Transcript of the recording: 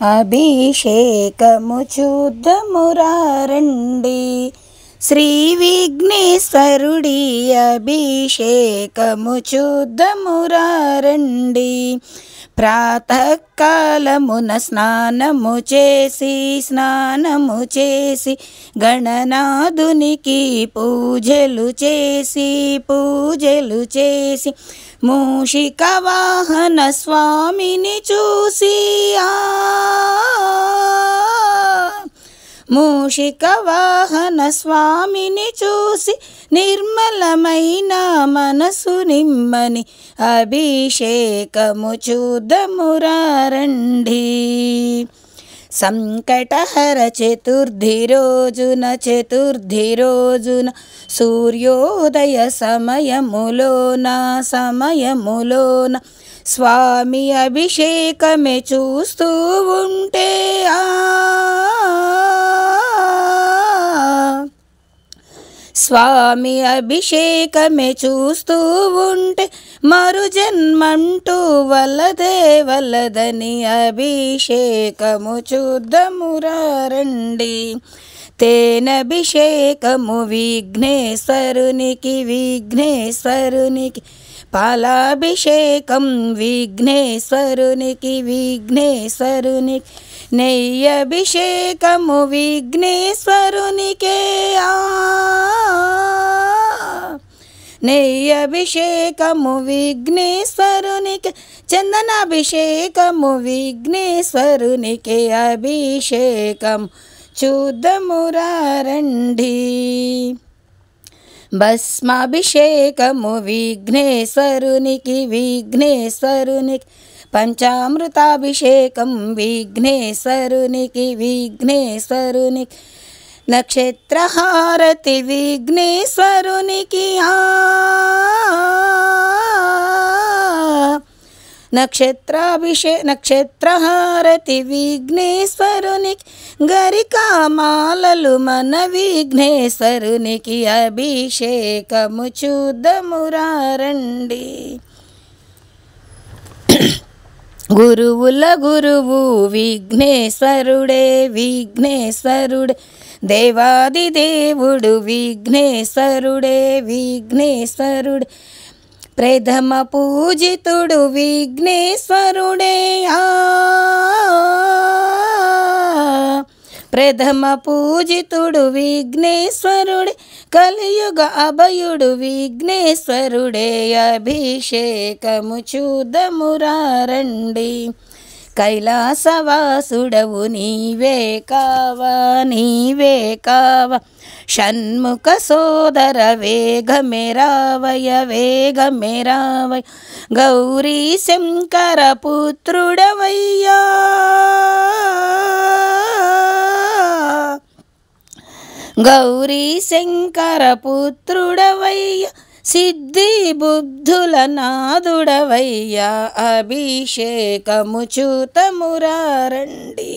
అభిషేకము చూద్దామురారండి. శ్రీ విఘ్నేశ్వరుడి అభిషేకము చూద్దామురారండి. ప్రాతకాలమున స్నానము చేసి గణనాథునికి పూజలు చేసి మూషిక వాహన స్వామిని చూసి మూషిక వాహన స్వామిని చూసి నిర్మలమైన మనసు నిమ్మని అభిషేకము చూద్దామురారండి. సంకటహర చతుర్థి రోజున సూర్యోదయ సమయములోన స్వామి అభిషేకమే చూస్తూ ఉంటే స్వామి అభిషేకమే చూస్తూ ఉంటే మరు జన్మంటూ వలదని అభిషేకము చూద్దామురారండి. తేనభిషేకము విఘ్నేశ్వరునికి పాలాభిషేకం విఘ్నేశ్వరునికి నెయ్యభిషేకము విఘ్నేశ్వరునికే నెయ్యభిషేకము విఘ్నేశ్వరునికి చందనాభిషేకము విఘ్నేశ్వరునికి అభిషేకం చూద్దామురారండి. భస్మాభిషేకము విఘ్నేశ్వరునికి పంచామృతాభిషేకం విఘ్నేశ్వరునికి నక్షత్రహారతి విఘ్నేశ్వరునికి నక్షత్రహారతి విఘ్నేశ్వరునికి గరికామాలలు మన విఘ్నేశ్వరునికి అభిషేకము చూద్దామురారండి. గురువుల గురువు విఘ్నేశ్వరుడే దేవాది దేవుడు విఘ్నేశ్వరుడే ప్రథమ పూజితుడు విఘ్నేశ్వరుడే ప్రథమ పూజితుడు విఘ్నేశ్వరుడే కలియుగ అభయుడు విఘ్నేశ్వరుడే అభిషేకము చూద్దామురారండి. కైలాసవాసుడవు నీవే కావా షణ్ముఖ సోదర వేగమెరావయ గౌరీ శంకర పుత్రుడవయ్యా గౌరీ శంకర పుత్రుడవయ్య సిద్ధి బుద్ధుల నాదుడవయ్య అభిషేకము చూద్దామురారండి.